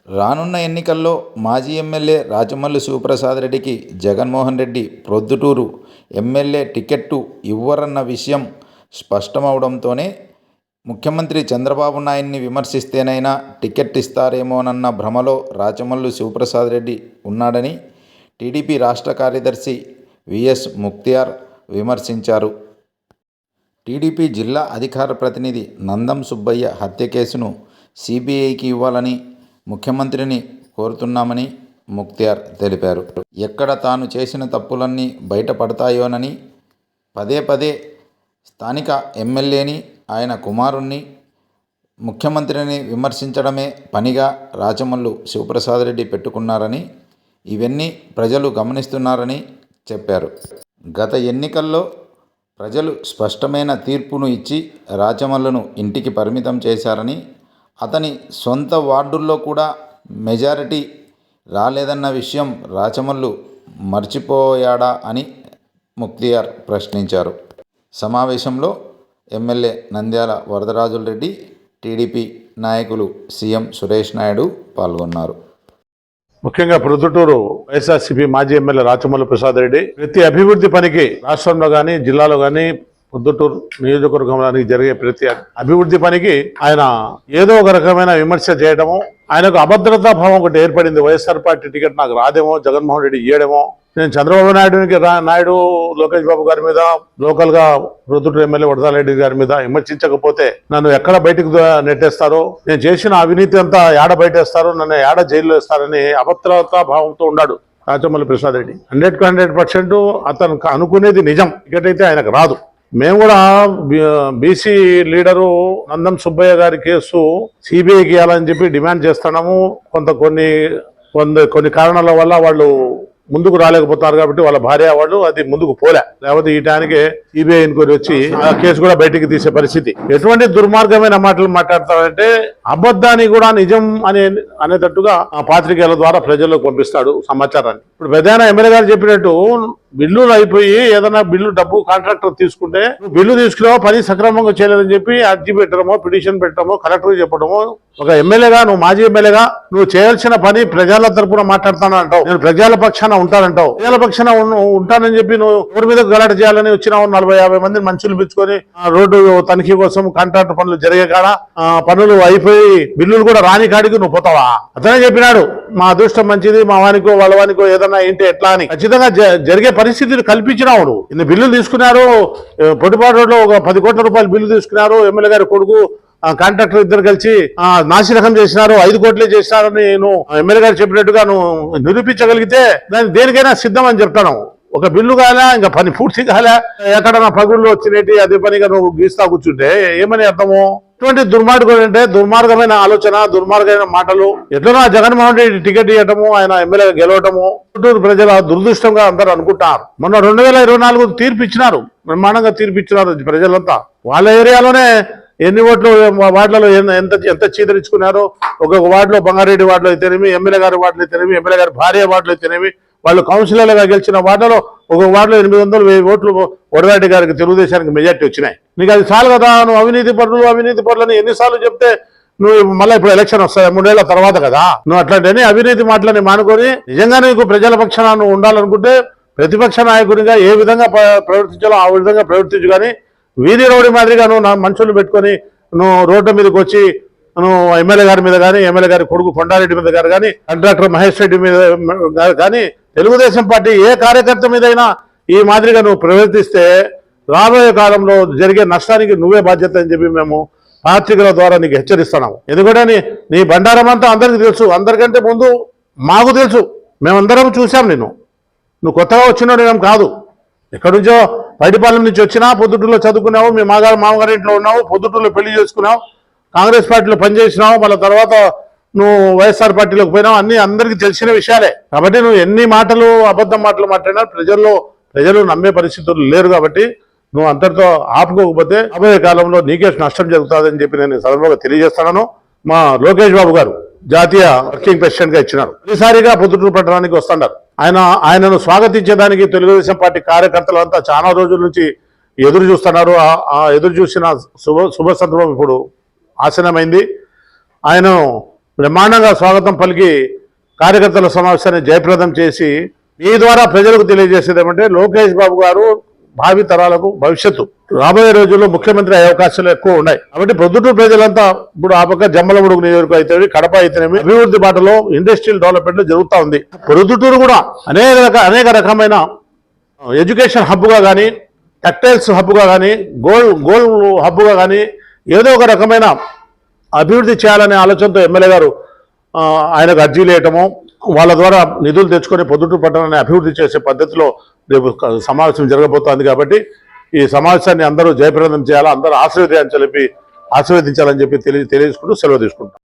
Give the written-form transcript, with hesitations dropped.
రానున్న ఎన్నికల్లో మాజీ ఎమ్మెల్యే రాచమల్లు శివప్రసాద్ రెడ్డికి జగన్మోహన్ రెడ్డి ప్రొద్దుటూరు ఎమ్మెల్యే టికెట్టు ఇవ్వరన్న విషయం స్పష్టమవడంతోనే ముఖ్యమంత్రి చంద్రబాబు నాయుడిని విమర్శిస్తేనైనా టికెట్ ఇస్తారేమోనన్న భ్రమలో రాచమల్లు శివప్రసాద్ రెడ్డి ఉన్నాడని టీడీపీ రాష్ట్ర కార్యదర్శి విఎస్ ముక్తియార్ విమర్శించారు. టీడీపీ జిల్లా అధికార ప్రతినిధి నందం సుబ్బయ్య హత్య కేసును సిబిఐకి ఇవ్వాలని ముఖ్యమంత్రిని కోరుతున్నామని ముక్తియార్ తెలిపారు. ఎక్కడ తాను చేసిన తప్పులన్నీ బయటపడతాయోనని పదే పదే స్థానిక ఎమ్మెల్యేని, ఆయన కుమారుణ్ణి, ముఖ్యమంత్రిని విమర్శించడమే పనిగా రాచమల్లు శివప్రసాద్ రెడ్డి పెట్టుకున్నారని, ఇవన్నీ ప్రజలు గమనిస్తున్నారని చెప్పారు. గత ఎన్నికల్లో ప్రజలు స్పష్టమైన తీర్పును ఇచ్చి రాచమల్లును ఇంటికి పరిమితం చేశారని, అతని సొంత వార్డుల్లో కూడా మెజారిటీ రాలేదన్న విషయం రాచమల్లు మర్చిపోయాడా అని ముక్తియార్ ప్రశ్నించారు. సమావేశంలో ఎమ్మెల్యే నంద్యాల వరదరాజులరెడ్డి, టీడీపీ నాయకులు సీఎం సురేష్ నాయుడు పాల్గొన్నారు. ముఖ్యంగా ప్రొద్దుటూరు వైఎస్ఆర్సీపీ మాజీ ఎమ్మెల్యే రాచమల్లు ప్రసాద్ రెడ్డి ప్రతి అభివృద్ధి పనికి రాష్ట్రంలో కానీ జిల్లాలో కానీ ప్రొద్దుటూరు నియోజకవర్గంలోనికి జరిగే ప్రతి అభివృద్ధి పనికి ఆయన ఏదో ఒక రకమైన విమర్శ చేయడము, ఆయనకు అభద్రతా భావం ఒకటి ఏర్పడింది. వైఎస్ఆర్ పార్టీ టికెట్ నాకు రాదేమో, జగన్మోహన్ రెడ్డి ఇయ్యడమో, నేను చంద్రబాబు నాయుడు లోకేష్ బాబు గారి మీద, లోకల్ గా ప్రొద్దుటూరు ఎమ్మెల్యే వరదారెడ్డి గారి మీద విమర్శించకపోతే నన్ను ఎక్కడ బయటకు నెట్టేస్తారో, నేను చేసిన అవినీతి అంతా ఏడ బయటేస్తారో, నన్ను ఏడ జైల్లో వేస్తారని అభద్రతా భావంతో ఉన్నాడు రాచమల్లు ప్రసాద్ రెడ్డి. 100% అతను అనుకునేది నిజం, టికెట్ అయితే ఆయనకు రాదు. మేము కూడా బీసీ లీడరు నందం సుబ్బయ్య గారి కేసు సిబిఐకి ఇవ్వాలని చెప్పి డిమాండ్ చేస్తున్నాము. కొన్ని కారణాల వల్ల వాళ్ళు ముందుకు రాలేకపోతున్నారు కాబట్టి వాళ్ళ భార్య వాళ్ళు అది ముందుకు పోలే, లేకపోతే ఈ టైంకి సిబిఐ ఎన్క్వైరీ వచ్చి ఆ కేసు కూడా బయటికి తీసే పరిస్థితి. ఎటువంటి దుర్మార్గమైన మాటలు మాట్లాడతారంటే అబద్ధాన్ని కూడా నిజం అనేటట్టుగా ఆ పాత్రికేయుల ద్వారా ప్రజల్లోకి పంపిస్తాడు సమాచారాన్ని. ఇప్పుడు పెద్దయిన ఎమ్మెల్యే గారు చెప్పినట్టు బిల్లులు అయిపోయి ఏదైనా డబ్బు కాంట్రాక్టర్ తీసుకుంటే బిల్లు తీసుకున్నావో పని సక్రమంగా చేయలేదని చెప్పి అర్జీ పెట్టడమో, పిటిషన్ పెట్టడమో, కలెక్టర్ చెప్పడమో, ఒక ఎమ్మెల్యేగా నువ్వు మాజీ ఎమ్మెల్యేగా నువ్వు చేయాల్సిన పని ప్రజల తరపున మాట్లాడతాను అంటావు, నేను ప్రజల పక్షాన ఉంటానంటావు. ప్రజల పక్షాన ఉంటానని చెప్పి నువ్వు ఎవరి మీద గలాట చేయాలని వచ్చినావు. 40-50 మంది మనుషులు పిలుచుకొని రోడ్డు తనిఖీ కోసం కాంట్రాక్టర్ పనులు జరిగే కాడ పనులు అయిపోయి బిల్లులు కూడా రాని కాడికి నువ్వు పోతావా? అతనే చెప్పినాడు, మా అదృష్టం మంచిది, మా వానికో వాళ్ళ వానికో ఏదన్నా ఏంటి ఎట్లా అని. ఖచ్చితంగా జరిగే పరిస్థితిని కల్పించినావు నువ్వు. ఇన్ని బిల్లులు తీసుకున్నారు, పొట్టిపాటు రోడ్లో ఒక 10 కోట్ల రూపాయలు బిల్లు తీసుకున్నారు. ఎమ్మెల్యే గారి కొడుకు కాంట్రాక్టర్ ఇద్దరు కలిసి నాసిరకం చేసినారు, 5 కోట్లే చేసినారని నువ్వు ఎమ్మెల్యే గారు చెప్పినట్టుగా నువ్వు నిరూపించగలిగితే దాన్ని దేనికైనా సిద్ధం అని చెప్తాను. ఒక బిల్లు కాలే, ఇంకా పని పూర్తి కాలే, ఎక్కడన్నా పగుళ్ళు వచ్చినట్టు అదే పనిగా నువ్వు గీస్తా కూర్చుంటే ఏమని అర్థము? ఇటువంటి దుర్మార్గుడు అంటే దుర్మార్గమైన ఆలోచన, దుర్మార్గమైన మాటలు. ఎట్లనో జగన్మోహన్ రెడ్డి టికెట్ ఇవ్వటము, ఆయన ఎమ్మెల్యే గెలవటము గుంటూరు ప్రజల దురదృష్టంగా అందరూ అనుకుంటారు. మొన్న 2024 తీర్పు ఇచ్చినారు, బ్రహ్మాండంగా తీర్పు ఇచ్చినారు ప్రజలంతా. వాళ్ళ ఏరియాలోనే ఎన్ని ఓట్లు వార్డులలో ఎంత చీదరించుకున్నారో, ఒక్కొక్క వార్డులో బంగారెడ్డి వార్డులో అయితేనేమి, ఎమ్మెల్యే గారి వార్డులో అయితేనేమి, ఎమ్మెల్యే గారి భార్య వార్డులో అయితేనేమి, వాళ్ళు కౌన్సిలర్లుగా గెలిచిన వార్డులో ఒక వార్డులో 800-1000 ఓట్లు వరదారెడ్డి గారికి తెలుగుదేశానికి మెజార్టీ వచ్చినాయి. నీకు అది చాలు కదా? నువ్వు అవినీతి పరులని ఎన్నిసార్లు చెప్తే నువ్వు మళ్ళీ ఇప్పుడు ఎలక్షన్ వస్తాయి 3 ఏళ్ల తర్వాత కదా, నువ్వు అట్లాంటి అవినీతి మాటలని మానుకొని నిజంగా నీకు ప్రజల పక్షాన నువ్వు ఉండాలనుకుంటే ప్రతిపక్ష నాయకుడిగా ఏ విధంగా ప్రవర్తించాలో ఆ విధంగా ప్రవర్తించు. కానీ వీధి రౌడీ మాదిరిగా నువ్వు మనుషులు పెట్టుకొని నువ్వు రోడ్డు మీదకి వచ్చి నువ్వు ఎమ్మెల్యే గారి మీద కానీ, ఎమ్మెల్యే గారి కొడుకు కొండారెడ్డి మీద గారు కానీ, డాక్టర్ మహేష్ రెడ్డి మీద కానీ, తెలుగుదేశం పార్టీ ఏ కార్యకర్త మీదైనా ఈ మాదిరిగా నువ్వు ప్రవర్తిస్తే రాబోయే కాలంలో జరిగే నష్టానికి నువ్వే బాధ్యత అని చెప్పి మేము పార్టీల ద్వారా నీకు హెచ్చరిస్తున్నాము. ఎందుకంటే నీ బండారం అంతా అందరికీ తెలుసు, అందరికంటే ముందు మాకు తెలుసు, మేమందరం చూసాం. నువ్వు కొత్తగా వచ్చినాడు ఏం కాదు, ఎక్కడి నుంచో బయటపాలెం నుంచి వచ్చినా, పొద్దుటూరులో చదువుకున్నావు, మీ మామగారి ఇంట్లో ఉన్నావు, పొద్దుటూరులో పెళ్లి చేసుకున్నావు, కాంగ్రెస్ పార్టీలో పనిచేసినావు, మళ్ళీ తర్వాత నువ్వు వైఎస్ఆర్ పార్టీలోకి పోయినావు. అన్ని అందరికీ తెలిసిన విషయాలే. కాబట్టి నువ్వు ఎన్ని మాటలు అబద్ధం మాటలు మాట్లాడినా ప్రజలు నమ్మే పరిస్థితులు లేరు. కాబట్టి నువ్వు అంతటితో ఆపుకోకపోతే రాబోయే కాలంలో నీకే నష్టం జరుగుతుందని చెప్పి నేను సందర్భంగా తెలియజేస్తున్నాను. మా లోకేష్ బాబు గారు జాతీయ వర్కింగ్ ప్రెసిడెంట్ గా ఇచ్చినారు, ఈసారిగా పొద్దుటూరు పట్టణానికి వస్తున్నారు. ఆయనను స్వాగతించడానికి తెలుగుదేశం పార్టీ కార్యకర్తలంతా చాలా రోజుల నుంచి ఎదురు చూస్తున్నారు. ఎదురు చూసిన శుభ సందర్భం ఇప్పుడు ఆసనమైంది. ఆయనను బ్రహ్మాండంగా స్వాగతం పలికి కార్యకర్తల సమావేశాన్ని జయప్రదం చేసి మీ ద్వారా ప్రజలకు తెలియజేసేది ఏమంటే లోకేష్ బాబు గారు భావి తరాలకు భవిష్యత్తు, రాబోయే రోజుల్లో ముఖ్యమంత్రి అయ్యే అవకాశాలు ఎక్కువ ఉన్నాయి. కాబట్టి ప్రొద్దుటూరు ప్రజలంతా ఇప్పుడు ఆ పక్క జమ్మలమడుగు నియోజకవర్గం అయితే కడప అయితేనేమి అభివృద్ధి బాటలో ఇండస్ట్రియల్ డెవలప్మెంట్ జరుగుతూ ఉంది. ప్రొద్దుటూరు కూడా అనేక రకమైన ఎడ్యుకేషన్ హబ్గా కానీ, టెక్టైల్స్ హబ్గా కానీ, గోల్డ్ హబ్గా కానీ ఏదో ఒక రకమైన అభివృద్ధి చేయాలనే ఆలోచనతో ఎమ్మెల్యే గారు ఆయనకు అర్జీలు వేయటము, వాళ్ళ ద్వారా నిధులు తెచ్చుకొని పొద్దుటూరు పట్టణాన్ని అభివృద్ధి చేసే పద్ధతిలో రేపు సమావేశం జరగబోతోంది. కాబట్టి ఈ సమావేశాన్ని అందరూ జయప్రదం చేయాలా, అందరూ ఆశీర్వదించాలని చెప్పి తెలియజేసుకుంటూ సెలవు తీసుకుంటాం.